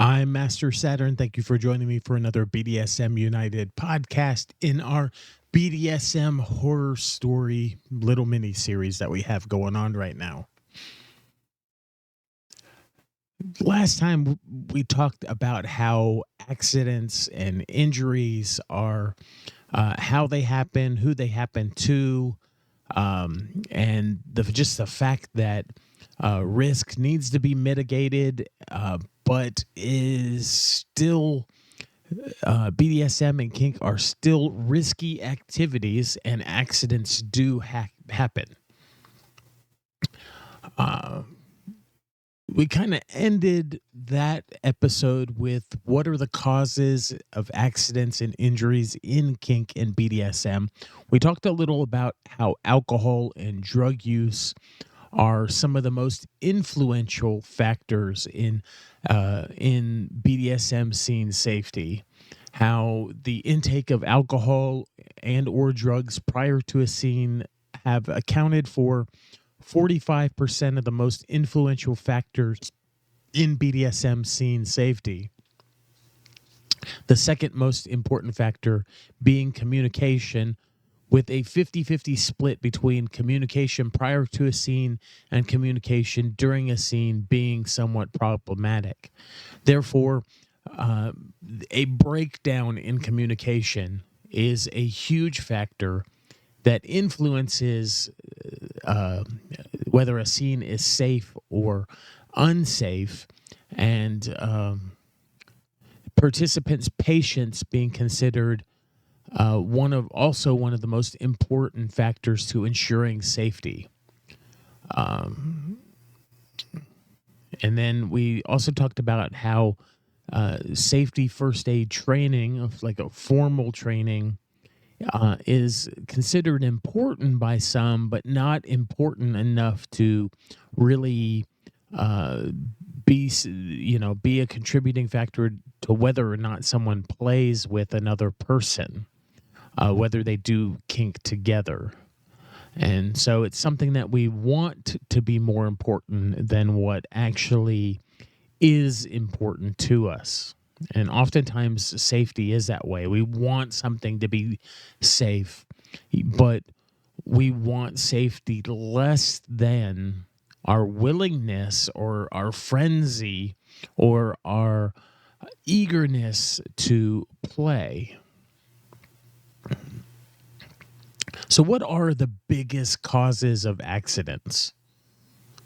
I'm Master Saturn. Thank you for joining me for another BDSM United podcast in our BDSM Horror Story little mini series that we have going on right now. Last time we talked about how accidents and injuries are, how they happen, who they happen to, and just the fact that risk needs to be mitigated, but is still BDSM and kink are still risky activities, and accidents do happen. We kind of ended that episode with what are the causes of accidents and injuries in kink and BDSM. We talked a little about how alcohol and drug use are some of the most influential factors in BDSM scene safety. How the intake of alcohol and or drugs prior to a scene have accounted for 45% of the most influential factors in BDSM scene safety. The second most important factor being communication, with a 50-50 split between communication prior to a scene and communication during a scene being somewhat problematic. Therefore, a breakdown in communication is a huge factor that influences whether a scene is safe or unsafe, and participants' patience being considered one of the most important factors to ensuring safety. And then we also talked about how safety first aid training, of like a formal training, is considered important by some, but not important enough to really be a contributing factor to whether or not someone plays with another person, whether they do kink together. And so it's something that we want to be more important than what actually is important to us. And oftentimes safety is that way. We want something to be safe, but we want safety less than our willingness or our frenzy or our eagerness to play. So what are the biggest causes of accidents?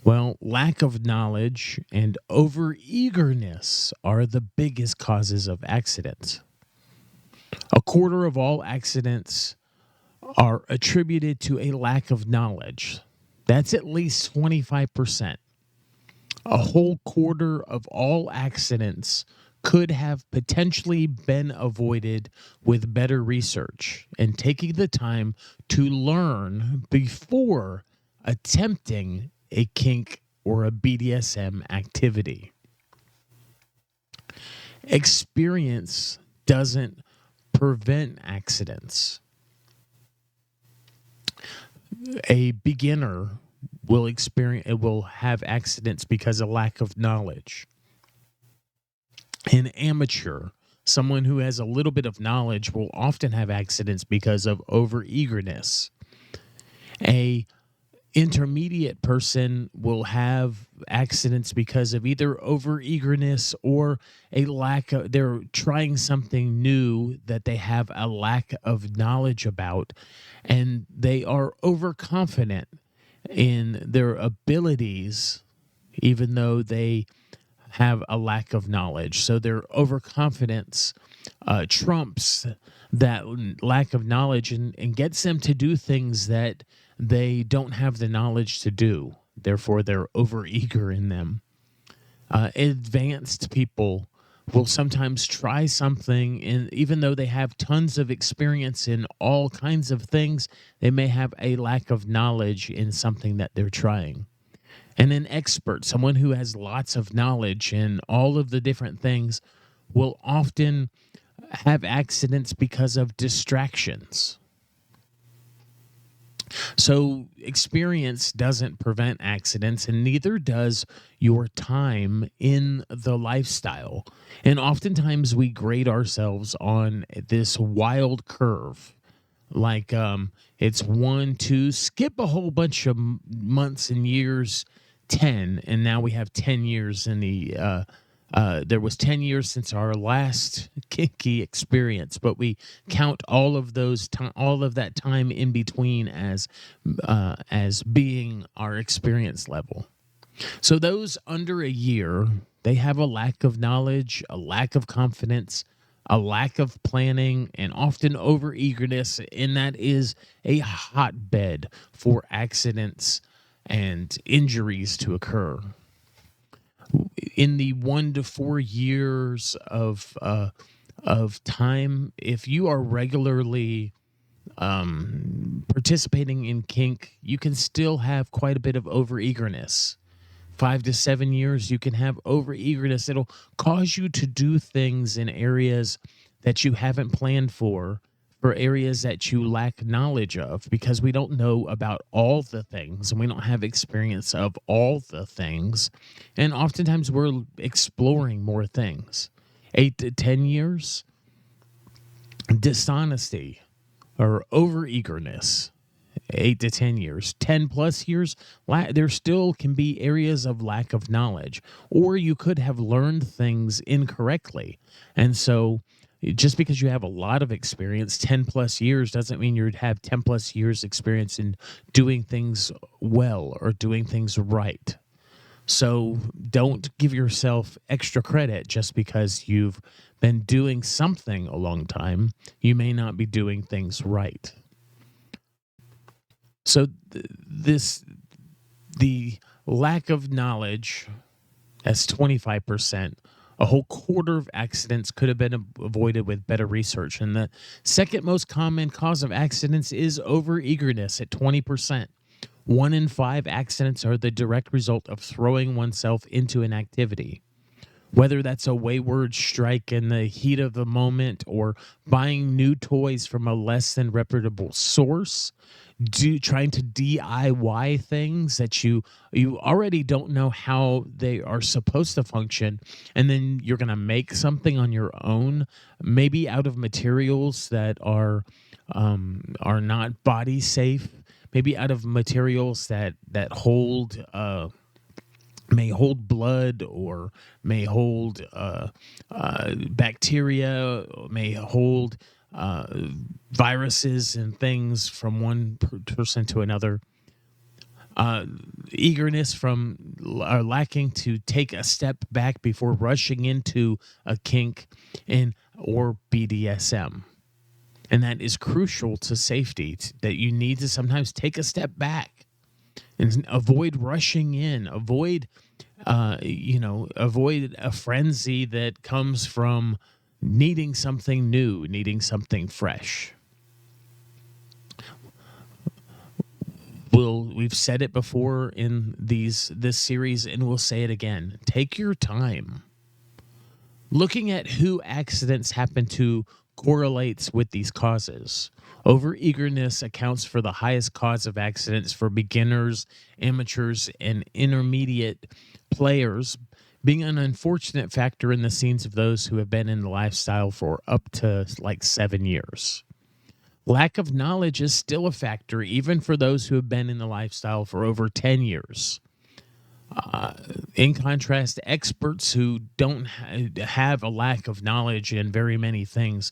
Well, lack of knowledge and overeagerness are the biggest causes of accidents. A quarter of all accidents are attributed to a lack of knowledge. That's at least 25%. A whole quarter of all accidents could have potentially been avoided with better research and taking the time to learn before attempting a kink or a BDSM activity. Experience doesn't prevent accidents. A beginner will have accidents because of lack of knowledge. An amateur, someone who has a little bit of knowledge, will often have accidents because of overeagerness. A intermediate person will have accidents because of either overeagerness or a lack of, they're trying something new that they have a lack of knowledge about, and they are overconfident in their abilities even though they have a lack of knowledge. So their overconfidence trumps that lack of knowledge and gets them to do things that they don't have the knowledge to do. Therefore, they're overeager in them. Advanced people will sometimes try something, and even though they have tons of experience in all kinds of things, they may have a lack of knowledge in something that they're trying. And an expert, someone who has lots of knowledge in all of the different things, will often have accidents because of distractions. So experience doesn't prevent accidents, and neither does your time in the lifestyle. And oftentimes we grade ourselves on this wild curve. Like it's 1, 2, skip a whole bunch of months and years, 10, and now we have 10 years in the there was 10 years since our last kinky experience, but we count all of those all of that time in between as being our experience level. So those under a year, they have a lack of knowledge, a lack of confidence, a lack of planning, and often overeagerness, and that is a hotbed for accidents and injuries to occur. In the 1 to 4 years of time, if you are regularly participating in kink, you can still have quite a bit of overeagerness. 5 to 7 years, you can have overeagerness. It'll cause you to do things in areas that you haven't planned for areas that you lack knowledge of, because we don't know about all the things and we don't have experience of all the things. And oftentimes we're exploring more things. 8 to 10 years, dishonesty or overeagerness. 8 to 10 years, 10 plus years, there still can be areas of lack of knowledge, or you could have learned things incorrectly. And so just because you have a lot of experience, 10 plus years, doesn't mean you'd have 10 plus years experience in doing things well or doing things right. So don't give yourself extra credit just because you've been doing something a long time. You may not be doing things right. So the lack of knowledge, as 25%, a whole quarter of accidents could have been avoided with better research. And the second most common cause of accidents is overeagerness at 20%. 1 in 5 accidents are the direct result of throwing oneself into an activity. Whether that's a wayward strike in the heat of the moment or buying new toys from a less than reputable source, trying to DIY things that you already don't know how they are supposed to function, and then you're going to make something on your own, maybe out of materials that are not body safe, maybe out of materials that hold may hold blood or may hold bacteria, may hold viruses and things from one person to another. Eagerness from lacking to take a step back before rushing into a kink or BDSM. And that is crucial to safety, that you need to sometimes take a step back and avoid rushing in, avoid a frenzy that comes from needing something new, needing something fresh. We've said it before in this series, and we'll say it again. Take your time. Looking at who accidents happen to correlates with these causes. Overeagerness accounts for the highest cause of accidents for beginners, amateurs, and intermediate players, being an unfortunate factor in the scenes of those who have been in the lifestyle for up to like 7 years. Lack of knowledge is still a factor, even for those who have been in the lifestyle for over 10 years. In contrast, experts who don't have a lack of knowledge in very many things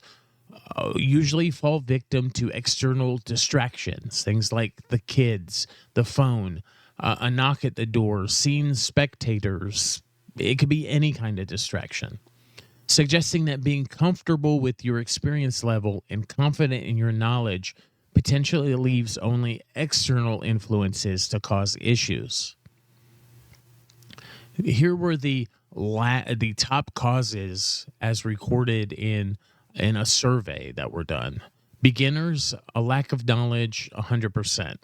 usually fall victim to external distractions, things like the kids, the phone, a knock at the door, seeing spectators. It could be any kind of distraction, suggesting that being comfortable with your experience level and confident in your knowledge potentially leaves only external influences to cause issues. Here were the top causes as recorded in a survey that were done. Beginners, a lack of knowledge, 100%.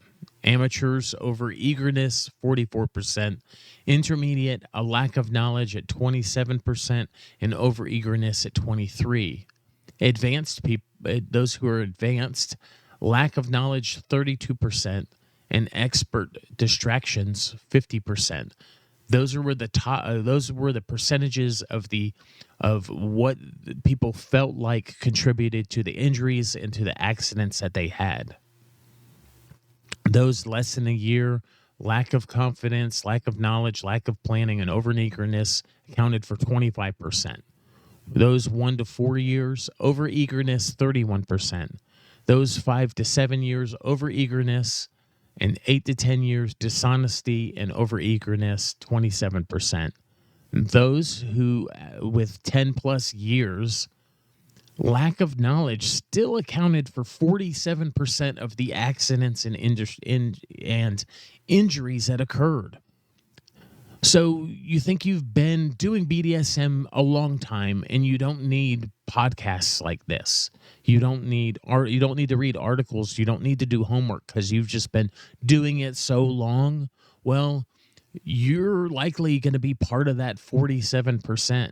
Amateurs, overeagerness, 44%. Intermediate, a lack of knowledge at 27%, and overeagerness at 23%. Advanced people, those who are advanced, lack of knowledge 32%, and expert distractions 50%. Those were the top. Those were the percentages of what people felt like contributed to the injuries and to the accidents that they had. Those less than a year, lack of confidence, lack of knowledge, lack of planning, and overeagerness accounted for 25%. Those 1 to 4 years, overeagerness 31%. Those 5 to 7 years, overeagerness, and 8 to 10 years, dishonesty and overeagerness 27%. Those who, with 10 plus years, lack of knowledge still accounted for 47% of the accidents and injuries that occurred. So you think you've been doing BDSM a long time and you don't need podcasts like this. You don't need to read articles. You don't need to do homework because you've just been doing it so long. Well, you're likely going to be part of that 47%.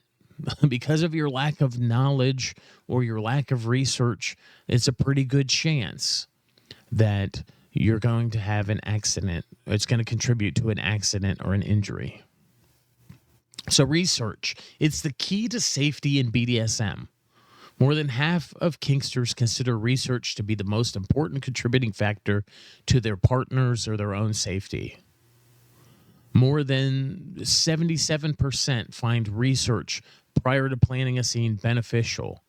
Because of your lack of knowledge or your lack of research, it's a pretty good chance that you're going to have an accident. It's going to contribute to an accident or an injury. So research, it's the key to safety in BDSM. More than half of kinksters consider research to be the most important contributing factor to their partners or their own safety. More than 77% find research prior to planning a scene beneficial.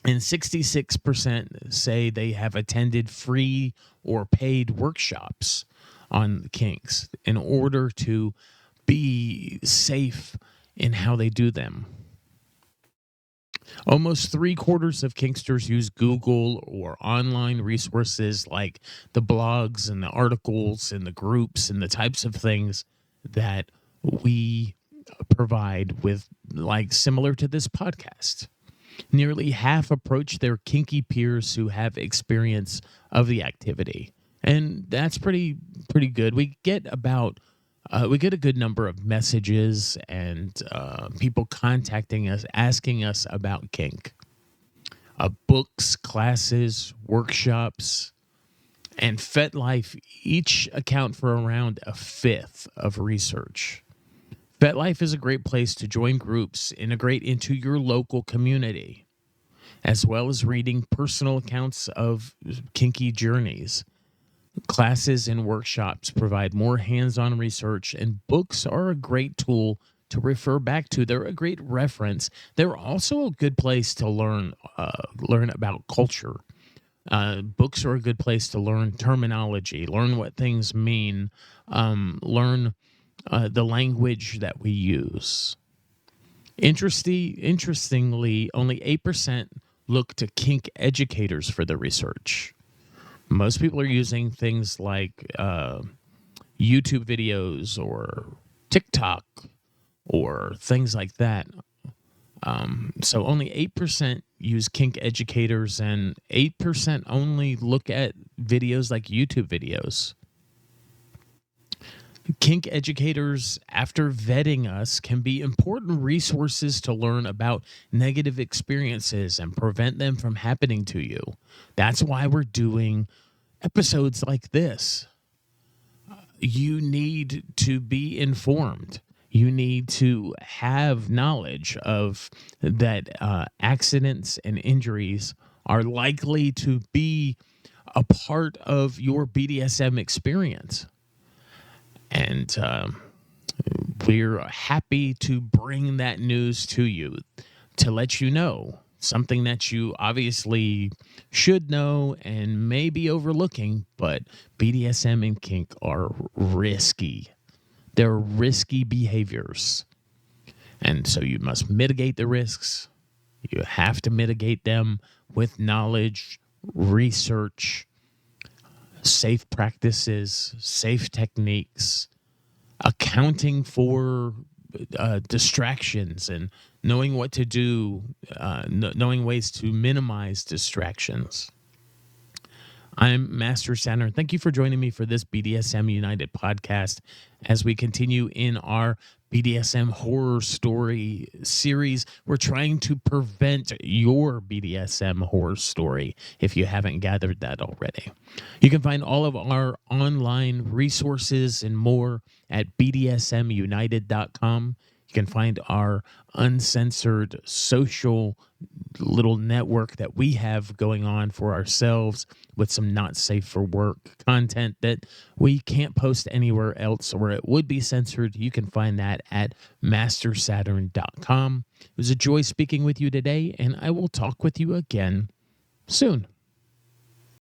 And 66% say they have attended free or paid workshops on kinks in order to be safe in how they do them. Almost 3/4 of kinksters use Google or online resources like the blogs and the articles and the groups and the types of things that we provide with, like similar to this podcast. Nearly half approach their kinky peers who have experience of the activity. And that's pretty good. We get a good number of messages and people contacting us, asking us about kink. Books, classes, workshops, and FetLife each account for around a fifth of research. FetLife is a great place to join groups, integrate into your local community, as well as reading personal accounts of kinky journeys. Classes and workshops provide more hands-on research, and books are a great tool to refer back to. They're a great reference. They're also a good place to learn about culture. Books are a good place to learn terminology, learn what things mean, learn the language that we use. Interestingly, only 8% look to kink educators for the research. Most people are using things like YouTube videos or TikTok or things like that. So only 8% use kink educators and 8% only look at videos like YouTube videos. Kink educators, after vetting us, can be important resources to learn about negative experiences and prevent them from happening to you. That's why we're doing episodes like this. You need to be informed. You need to have knowledge of that accidents and injuries are likely to be a part of your BDSM experience. And we're happy to bring that news to you, to let you know something that you obviously should know and may be overlooking, but BDSM and kink are risky. They're risky behaviors. And so you must mitigate the risks. You have to mitigate them with knowledge, research, safe practices, safe techniques, accounting for distractions and knowing what to do, knowing ways to minimize distractions. I'm Master Saturn. Thank you for joining me for this BDSM United podcast as we continue in our BDSM Horror Story series. We're trying to prevent your BDSM horror story if you haven't gathered that already. You can find all of our online resources and more at bdsmunited.com. You can find our uncensored social little network that we have going on for ourselves with some not safe for work content that we can't post anywhere else or it would be censored. You can find that at mastersaturn.com. It was a joy speaking with you today, and I will talk with you again soon.